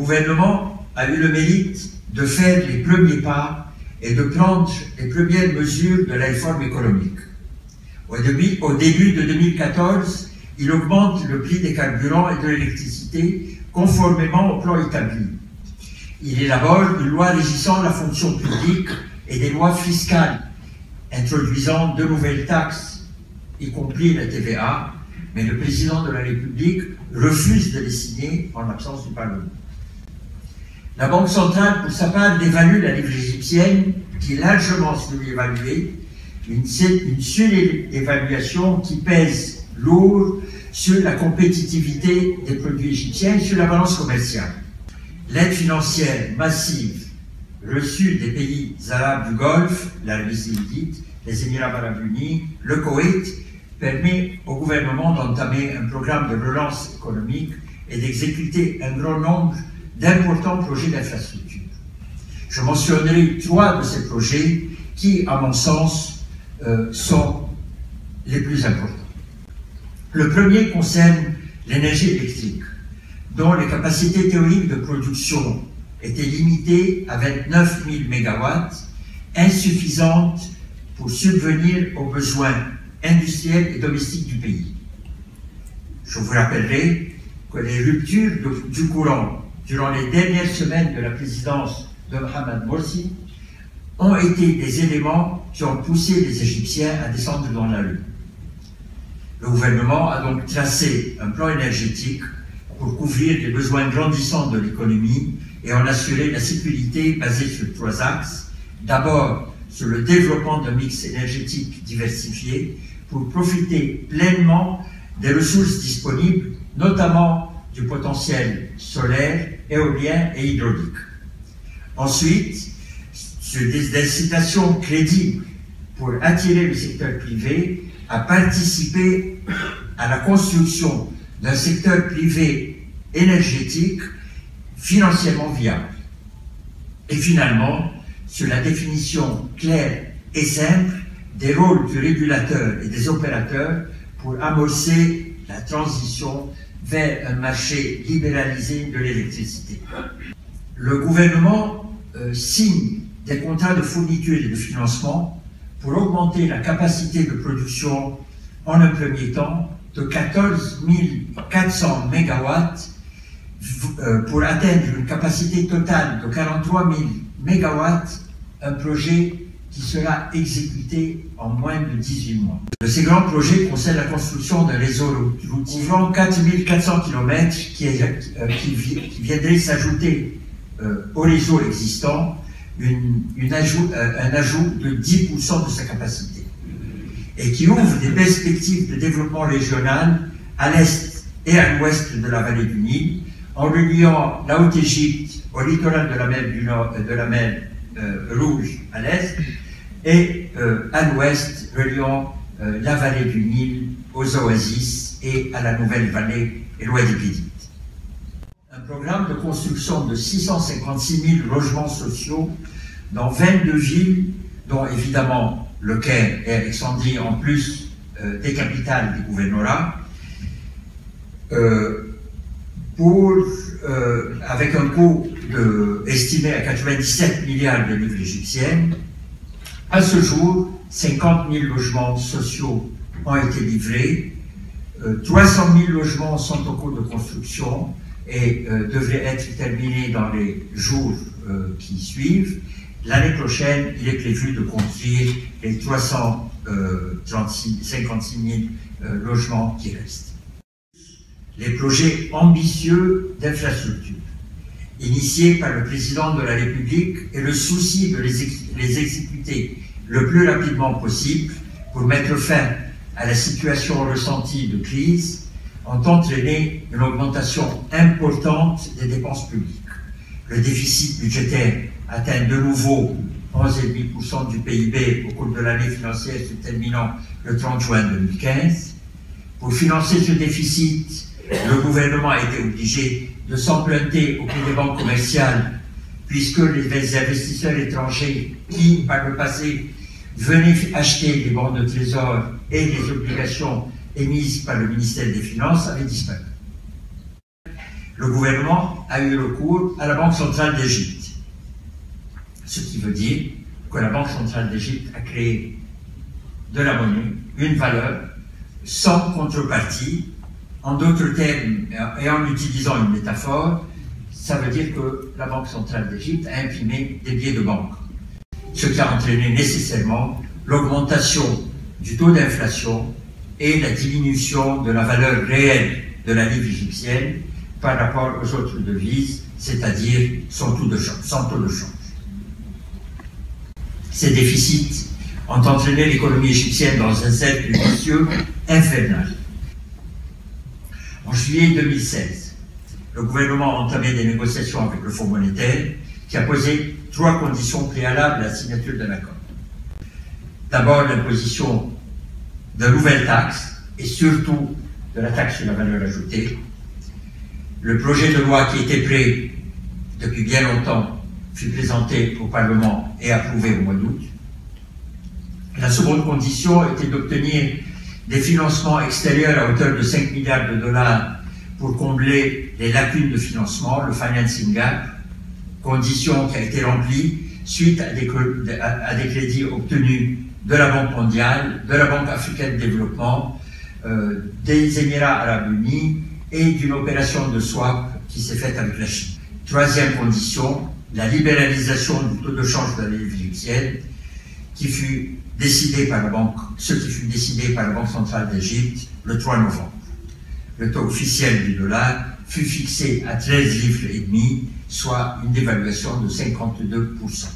gouvernement a eu le mérite de faire les premiers pas et de prendre les premières mesures de la réforme économique. Au début de 2014, il augmente le prix des carburants et de l'électricité conformément au plan établi. Il élabore une loi régissant la fonction publique et des lois fiscales, introduisant de nouvelles taxes, y compris la TVA, mais le président de la République refuse de les signer en l'absence du Parlement. La Banque centrale, pour sa part, dévalue la livre égyptienne, qui est largement surévaluée, une surévaluation qui pèse lourd sur la compétitivité des produits égyptiens et sur la balance commerciale. L'aide financière massive reçue des pays arabes du Golfe, l'Arabie saoudite, les Émirats arabes unis, le Koweït, permet au gouvernement d'entamer un programme de relance économique et d'exécuter un grand nombre d'importants projets d'infrastructure. Je mentionnerai 3 de ces projets qui, à mon sens, sont les plus importants. Le premier concerne l'énergie électrique, dont les capacités théoriques de production étaient limitées à 29 000 MW, insuffisantes pour subvenir aux besoins industriels et domestiques du pays. Je vous rappellerai que les ruptures du courant durant les dernières semaines de la présidence de Mohamed Morsi ont été des éléments qui ont poussé les Égyptiens à descendre dans la rue. Le gouvernement a donc tracé un plan énergétique pour couvrir les besoins grandissants de l'économie et en assurer la sécurité basée sur 3 axes. D'abord, sur le développement d'un mix énergétique diversifié pour profiter pleinement des ressources disponibles, notamment du potentiel solaire, éolien et hydraulique. Ensuite, sur des incitations crédibles pour attirer le secteur privé à participer à la construction d'un secteur privé énergétique financièrement viable. Et finalement, sur la définition claire et simple des rôles du régulateur et des opérateurs pour amorcer la transition vers un marché libéralisé de l'électricité. Le gouvernement signe des contrats de fourniture et de financement pour augmenter la capacité de production en un premier temps de 14 400 MW pour atteindre une capacité totale de 43 000 MW, un projet qui sera exécuté en moins de 18 mois. Ces grands projets concernent la construction d'un réseau couvrant 4 400 km qui viendrait s'ajouter au réseau existant un ajout de 10% de sa capacité et qui ouvre des perspectives de développement régional à l'est et à l'ouest de la vallée du Nil, en reliant la Haute-Égypte au littoral de la mer du Nord, de la mer Rouge à l'est, et à l'ouest, reliant la vallée du Nil aux oasis et à la nouvelle vallée et l'ouest des Un programme de construction de 656 000 logements sociaux dans 22 villes, dont évidemment Le Caire et Alexandrie, en plus des capitales des gouvernorats, avec un coût estimé à 97 milliards de livres égyptiennes. À ce jour, 50 000 logements sociaux ont été livrés, 300 000 logements sont en cours de construction et devraient être terminés dans les jours qui suivent. L'année prochaine, il est prévu de construire les 56 000 logements qui restent. Les projets ambitieux d'infrastructure, initiés par le président de la République, et le souci de les exécuter le plus rapidement possible pour mettre fin à la situation ressentie de crise, ont entraîné une augmentation importante des dépenses publiques. Le déficit budgétaire atteint de nouveau 11,5% du PIB au cours de l'année financière se terminant le 30 juin 2015. Pour financer ce déficit, le gouvernement a été obligé de s'emprunter auprès des banques commerciales, puisque les investisseurs étrangers qui, par le passé, venaient acheter les bons de trésor et les obligations émises par le ministère des Finances avaient disparu. le gouvernement a eu recours à la Banque centrale d'Égypte. Ce qui veut dire que la Banque centrale d'Égypte a créé de la monnaie, une valeur, sans contrepartie. En d'autres termes, et en utilisant une métaphore, ça veut dire que la Banque centrale d'Égypte a imprimé des billets de banque. Ce qui a entraîné nécessairement l'augmentation du taux d'inflation et la diminution de la valeur réelle de la livre égyptienne par rapport aux autres devises, c'est-à-dire son taux de change. Ces déficits ont entraîné l'économie égyptienne dans un cercle vicieux infernal. En juillet 2016, le gouvernement a entamé des négociations avec le Fonds monétaire qui a posé 3 conditions préalables à la signature de l'accord. D'abord, l'imposition de nouvelles taxes et surtout de la taxe sur la valeur ajoutée. Le projet de loi qui était prêt depuis bien longtemps fut présenté au Parlement et approuvé au mois d'août. La seconde condition était d'obtenir des financements extérieurs à hauteur de 5 milliards de dollars pour combler les lacunes de financement, le financing gap, condition qui a été remplie suite à des crédits obtenus de la Banque mondiale, de la Banque africaine de développement, des Émirats arabes unis et d'une opération de swap qui s'est faite avec la Chine. Troisième condition, la libéralisation du taux de change de la livre égyptienne, ce qui fut décidé par la Banque centrale d'Égypte le 3 novembre. Le taux officiel du dollar fut fixé à 13 livres et demi, soit une dévaluation de 52%.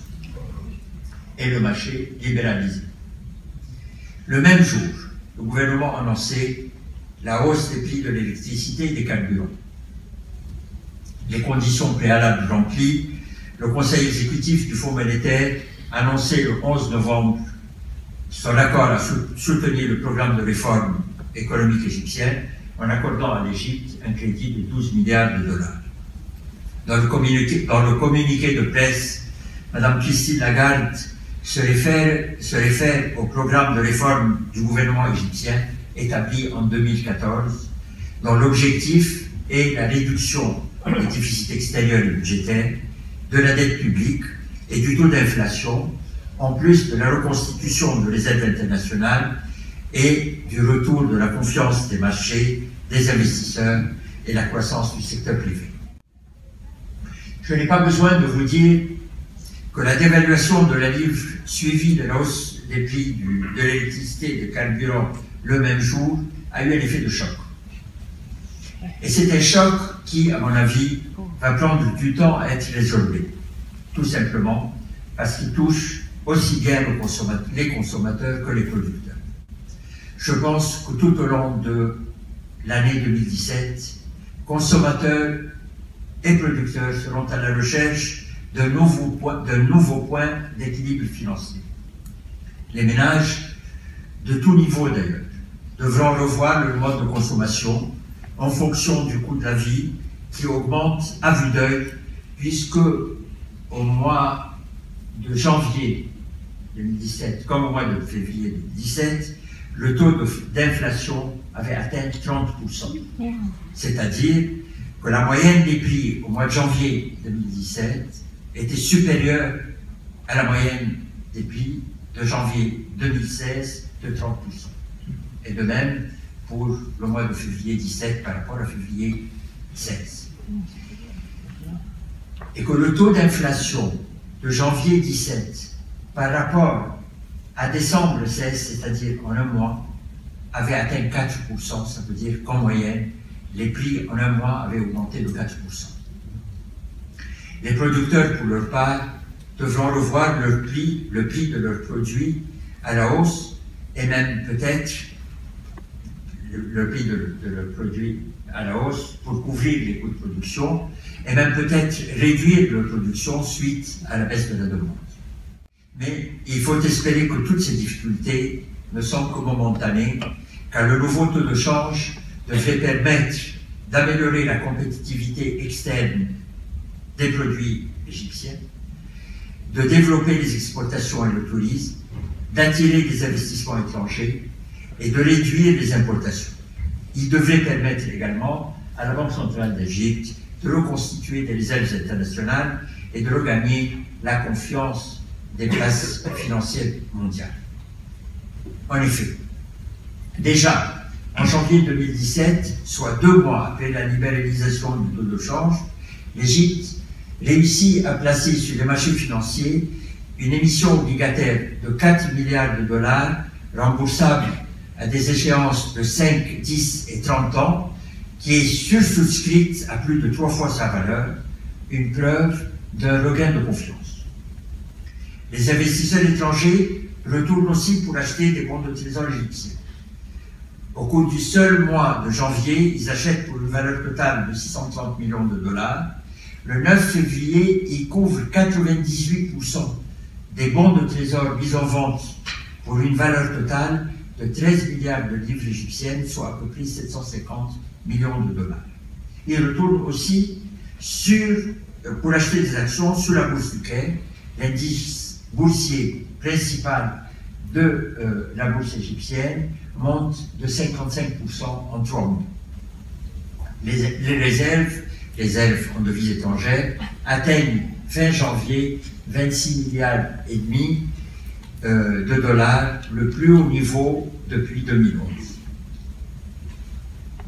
Et le marché libéralisé. Le même jour, le gouvernement annonçait la hausse des prix de l'électricité et des carburants. Les conditions préalables remplies, le Conseil exécutif du Fonds monétaire annonçait le 11 novembre son accord à soutenir le programme de réforme économique égyptienne en accordant à l'Égypte un crédit de 12 milliards de dollars. Dans le communiqué de presse, Mme Christine Lagarde se réfère au programme de réforme du gouvernement égyptien établi en 2014, dont l'objectif est la réduction des déficits extérieurs et budgétaires, de la dette publique et du taux d'inflation, en plus de la reconstitution de réserves internationales et du retour de la confiance des marchés, des investisseurs et la croissance du secteur privé. Je n'ai pas besoin de vous dire que la dévaluation de la livre suivie de la hausse des prix de l'électricité et des carburants le même jour a eu un effet de choc. Et c'est un choc qui, à mon avis, va prendre du temps à être résolvé. Tout simplement parce qu'il touche aussi bien les consommateurs que les producteurs. Je pense que tout au long de l'année 2017, consommateurs et producteurs seront à la recherche de nouveaux points d'équilibre financier. Les ménages, de tout niveau d'ailleurs, devront revoir le mode de consommation en fonction du coût de la vie qui augmente à vue d'œil, puisque au mois de janvier 2017, comme au mois de février 2017, le taux d'inflation avait atteint 30%. C'est-à-dire que la moyenne des prix au mois de janvier 2017 était supérieure à la moyenne des prix de janvier 2016 de 30%. Et de même pour le mois de février 17 par rapport à février 16. Et que le taux d'inflation de janvier 17 par rapport à décembre 16, c'est-à-dire en un mois, avait atteint 4%, ça veut dire qu'en moyenne, les prix en un mois avaient augmenté de 4%. Les producteurs, pour leur part, devront revoir le prix de leurs produits à la hausse, et même peut-être le prix de leurs produits à la hausse pour couvrir les coûts de production, et même peut-être réduire leur production suite à la baisse de la demande. Mais il faut espérer que toutes ces difficultés ne sont que momentanées, car le nouveau taux de change devrait permettre d'améliorer la compétitivité externe des produits égyptiens, de développer les exportations et le tourisme, d'attirer des investissements étrangers et de réduire les importations. Il devrait permettre également à la Banque centrale d'Égypte de reconstituer des réserves internationales et de regagner la confiance des places financières mondiales. En effet, déjà en janvier 2017, soit 2 mois après la libéralisation du taux de change, l'Égypte réussit à placer sur les marchés financiers une émission obligataire de 4 milliards de dollars remboursable à des échéances de 5, 10 et 30 ans, qui est sursouscrite à plus de 3 fois sa valeur, une preuve d'un regain de confiance. Les investisseurs étrangers retournent aussi pour acheter des bons de trésor égyptiens. Au cours du seul mois de janvier, ils achètent pour une valeur totale de 630 millions de dollars. Le 9 février, ils couvrent 98% des bons de trésor mis en vente pour une valeur totale de 13 milliards de livres égyptiennes, soit à peu près 750 millions de dollars. Ils retournent aussi pour acheter des actions sur la bourse du Caire, l'indice boursier principal de la bourse égyptienne monte de 55% en 3 mois. Les réserves en devises étrangères atteignent fin janvier 26 milliards et demi de dollars, le plus haut niveau depuis 2011.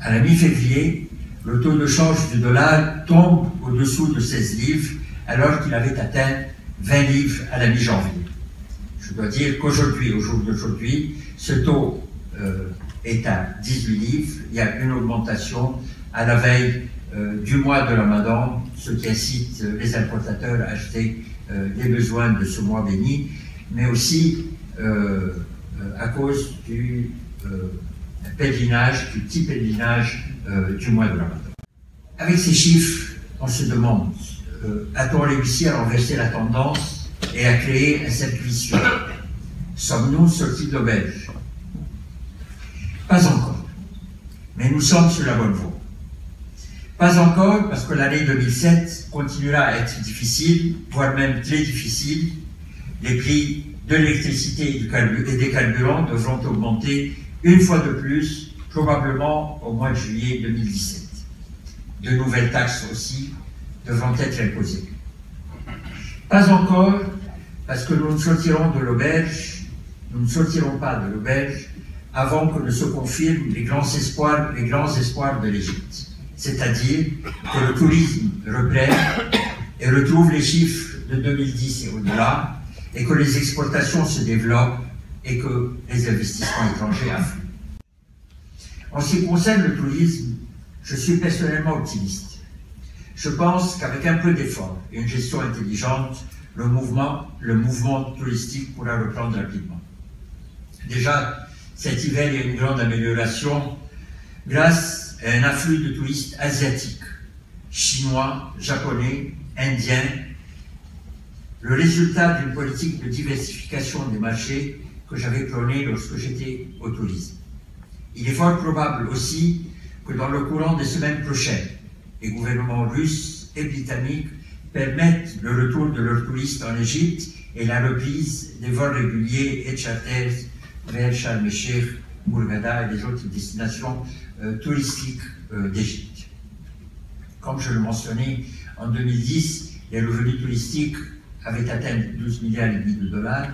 À la mi-février, le taux de change du dollar tombe au-dessous de 16 livres, alors qu'il avait atteint 20 livres à la mi-janvier. Je dois dire qu'aujourd'hui, au jour d'aujourd'hui, ce taux est à 18 livres. Il y a une augmentation à la veille du mois de Ramadan, ce qui incite les importateurs à acheter les besoins de ce mois béni, mais aussi à cause du petit pèlerinage du mois de Ramadan. Avec ces chiffres, on se demande, a-t-on réussi à renverser la tendance et à créer un cercle vicieux? Sommes-nous sortis de l'auberge? Pas encore, mais nous sommes sur la bonne voie. Pas encore parce que l'année 2007 continuera à être difficile, voire même très difficile. Les prix de l'électricité et des carburants devront augmenter une fois de plus, probablement au mois de juillet 2017. De nouvelles taxes aussi devront être imposées. Pas encore parce que nous ne sortirons de l'auberge, nous ne sortirons pas de l'auberge avant que ne se confirment les grands espoirs de l'Égypte. C'est-à-dire que le tourisme reprenne et retrouve les chiffres de 2010 et au-delà, et que les exportations se développent et que les investissements étrangers affluent. En ce qui concerne le tourisme, je suis personnellement optimiste. Je pense qu'avec un peu d'effort et une gestion intelligente, le mouvement touristique pourra reprendre rapidement. Déjà, cet hiver, il y a une grande amélioration grâce à un afflux de touristes asiatiques, chinois, japonais, indiens, le résultat d'une politique de diversification des marchés que j'avais prônée lorsque j'étais au tourisme. Il est fort probable aussi que dans le courant des semaines prochaines, les gouvernements russes et britanniques permettent le retour de leurs touristes en Égypte et la reprise des vols réguliers et charters vers Sharm el-Sheikh, Hurghada et les autres destinations touristiques d'Égypte. Comme je le mentionnais, en 2010, les revenus touristiques avaient atteint 12 milliards et demi de dollars.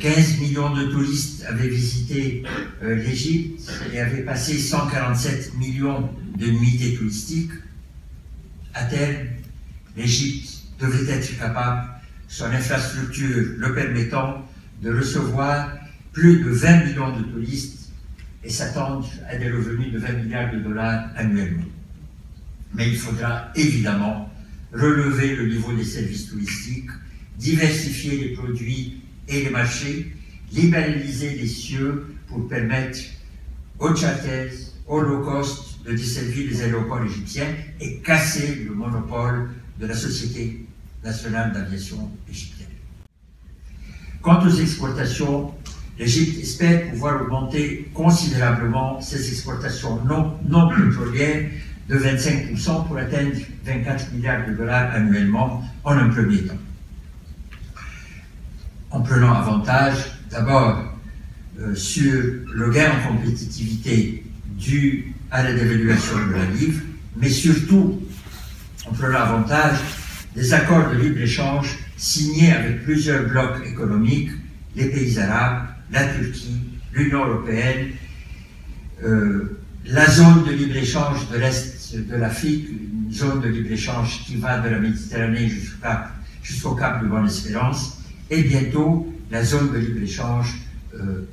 15 millions de touristes avaient visité l'Égypte et avaient passé 147 millions de nuitées touristiques. À terme, l'Égypte devait être capable, son infrastructure le permettant, de recevoir plus de 20 millions de touristes et s'attendre à des revenus de 20 milliards de dollars annuellement. Mais il faudra évidemment relever le niveau des services touristiques, diversifier les produits et les marchés, libéraliser les cieux pour permettre aux charters, aux low cost de desservir les aéroports égyptiens et casser le monopole de la Société nationale d'aviation égyptienne. Quant aux exportations, l'Égypte espère pouvoir augmenter considérablement ses exportations non pétrolières de 25% pour atteindre 24 milliards de dollars annuellement en un premier temps. En prenant avantage d'abord sur le gain en compétitivité dû à la dévaluation de la livre mais surtout, on prend l'avantage des accords de libre-échange signés avec plusieurs blocs économiques, les pays arabes, la Turquie, l'Union européenne, la zone de libre-échange de l'Est de l'Afrique, une zone de libre-échange qui va de la Méditerranée jusqu'au Cap de Bonne-Espérance, et bientôt la zone de libre-échange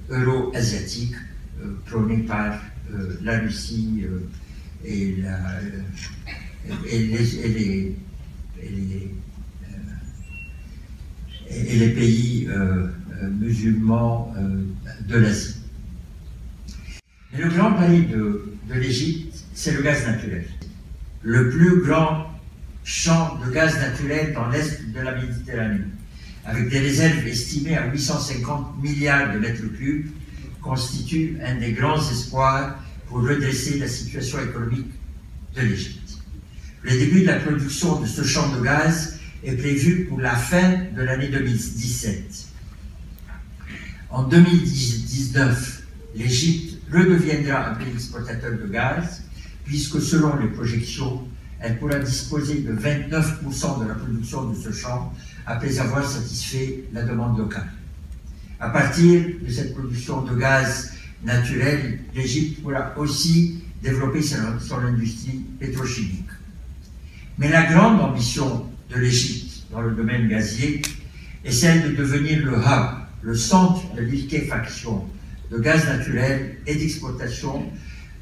euro-asiatique prônée par la Russie et les pays musulmans de l'Asie. Mais le grand pari de l'Égypte, c'est le gaz naturel. Le plus grand champ de gaz naturel dans l'est de la Méditerranée, avec des réserves estimées à 850 milliards de mètres cubes, constitue un des grands espoirs pour redresser la situation économique de l'Égypte. Le début de la production de ce champ de gaz est prévu pour la fin de l'année 2017. En 2019, l'Égypte redeviendra un pays exportateur de gaz, puisque selon les projections, elle pourra disposer de 29% de la production de ce champ après avoir satisfait la demande locale. À partir de cette production de gaz naturel, l'Égypte pourra aussi développer son industrie pétrochimique. Mais la grande ambition de l'Égypte dans le domaine gazier est celle de devenir le hub, le centre de liquéfaction de gaz naturel et d'exploitation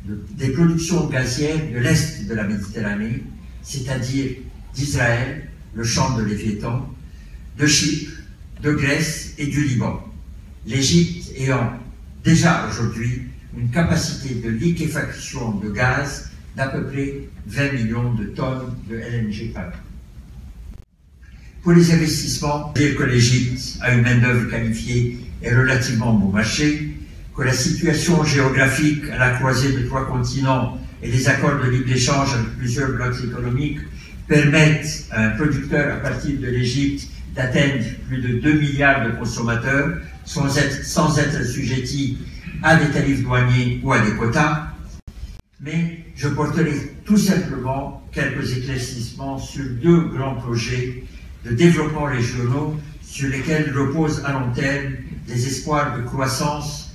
des productions gazières de l'Est de la Méditerranée, c'est-à-dire d'Israël, le champ de Léviathan, de Chypre, de Grèce et du Liban. L'Égypte ayant déjà aujourd'hui une capacité de liquéfaction de gaz d'à peu près 20 millions de tonnes de LNG par an. Pour les investissements, dire que l'Égypte a une main-d'œuvre qualifiée et relativement bon marché, que la situation géographique à la croisée de 3 continents et les accords de libre-échange avec plusieurs blocs économiques permettent à un producteur à partir de l'Égypte d'atteindre plus de 2 milliards de consommateurs sans être assujettis à des tarifs douaniers ou à des quotas. Mais je porterai tout simplement quelques éclaircissements sur 2 grands projets de développement régionaux sur lesquels reposent à long terme des espoirs de croissance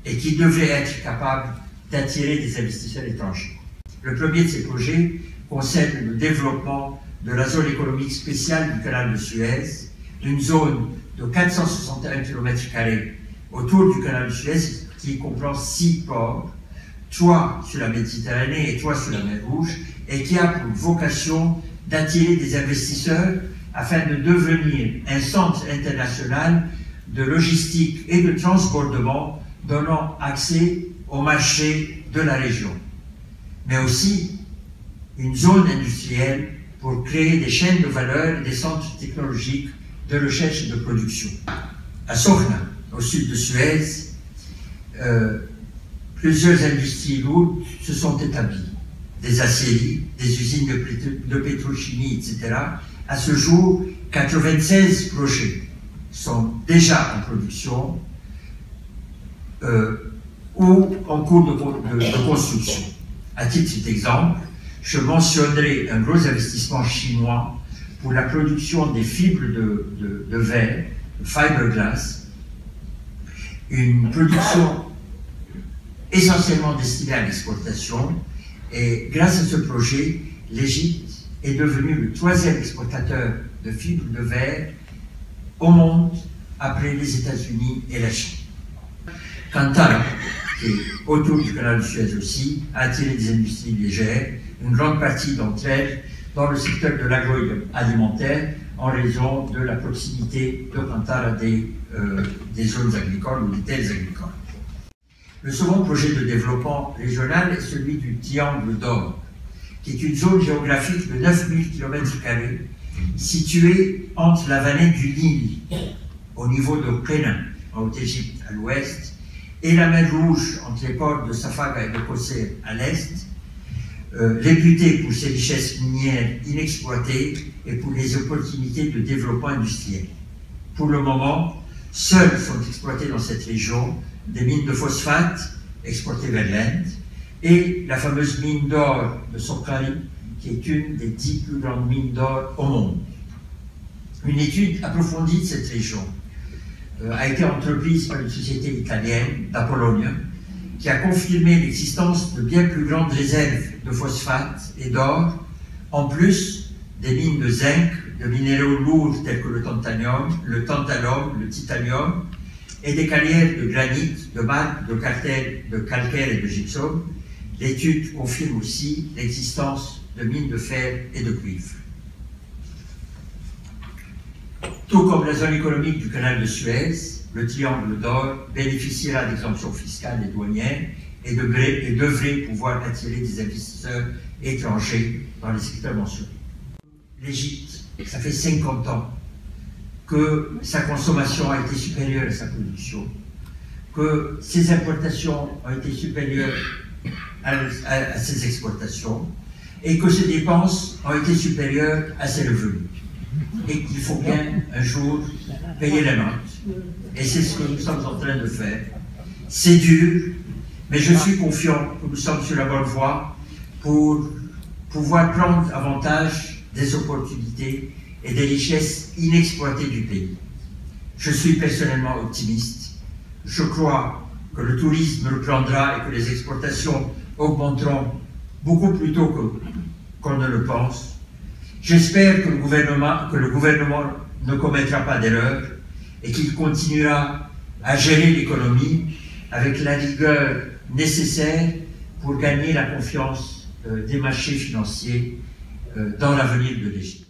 et qui devraient être capables d'attirer des investisseurs étrangers. Le premier de ces projets concerne le développement de la zone économique spéciale du canal de Suez, une zone de 461 km² autour du canal de Suez qui comprend 6 ports, 3 sur la Méditerranée et 3 sur la mer Rouge, et qui a pour vocation d'attirer des investisseurs afin de devenir un centre international de logistique et de transbordement donnant accès au marché de la région, mais aussi une zone industrielle pour créer des chaînes de valeur et des centres technologiques de recherche et de production. À Sokhna, au sud de Suez, plusieurs industries lourdes se sont établies, des aciéries, des usines de pétrochimie, etc. À ce jour, 96 projets sont déjà en production ou en cours de construction. À titre d'exemple, je mentionnerai un gros investissement chinois pour la production des fibres de verre, de fiberglass, une production essentiellement destinée à l'exportation, et grâce à ce projet, l'Égypte est devenue le 3e exportateur de fibres de verre au monde après les États-Unis et la Chine. Qatar, qui est autour du canal de Suez aussi, a attiré des industries légères, une grande partie d'entre elles dans le secteur de l'agroalimentaire en raison de la proximité de Qatar à des zones agricoles ou des terres agricoles. Le second projet de développement régional est celui du Triangle d'Or, qui est une zone géographique de 9000 km² située entre la vallée du Nil, au niveau de Qena, en Haute-Égypte, à l'ouest, et la mer Rouge, entre les ports de Safaga et de Kosser, à l'est, réputée pour ses richesses minières inexploitées et pour les opportunités de développement industriel. Pour le moment, seules sont exploitées dans cette région des mines de phosphate exportées vers l'Inde, et la fameuse mine d'or de Sokari, qui est une des 10 plus grandes mines d'or au monde. Une étude approfondie de cette région a été entreprise par une société italienne, d'Apollonia, qui a confirmé l'existence de bien plus grandes réserves de phosphate et d'or, en plus des mines de zinc, de minéraux lourds tels que le tantalum, le titanium, et des carrières de granit, de marbre, de calcaire et de gypsum. L'étude confirme aussi l'existence de mines de fer et de cuivre. Tout comme la zone économique du canal de Suez, le triangle d'or bénéficiera d'exemptions fiscales et douanières et devrait pouvoir attirer des investisseurs étrangers dans les secteurs mentionnés. L'Égypte, ça fait 50 ans que sa consommation a été supérieure à sa production, que ses importations ont été supérieures à ses exportations et que ses dépenses ont été supérieures à ses revenus. Et qu'il faut bien un jour payer la note. Et c'est ce que nous sommes en train de faire. C'est dur, mais je suis confiant que nous sommes sur la bonne voie pour pouvoir prendre avantage des opportunités et des richesses inexploitées du pays. Je suis personnellement optimiste. Je crois que le tourisme reprendra et que les exportations augmenteront beaucoup plus tôt qu'on ne le pense. J'espère que le gouvernement ne commettra pas d'erreur et qu'il continuera à gérer l'économie avec la rigueur nécessaire pour gagner la confiance des marchés financiers dans l'avenir de l'Égypte.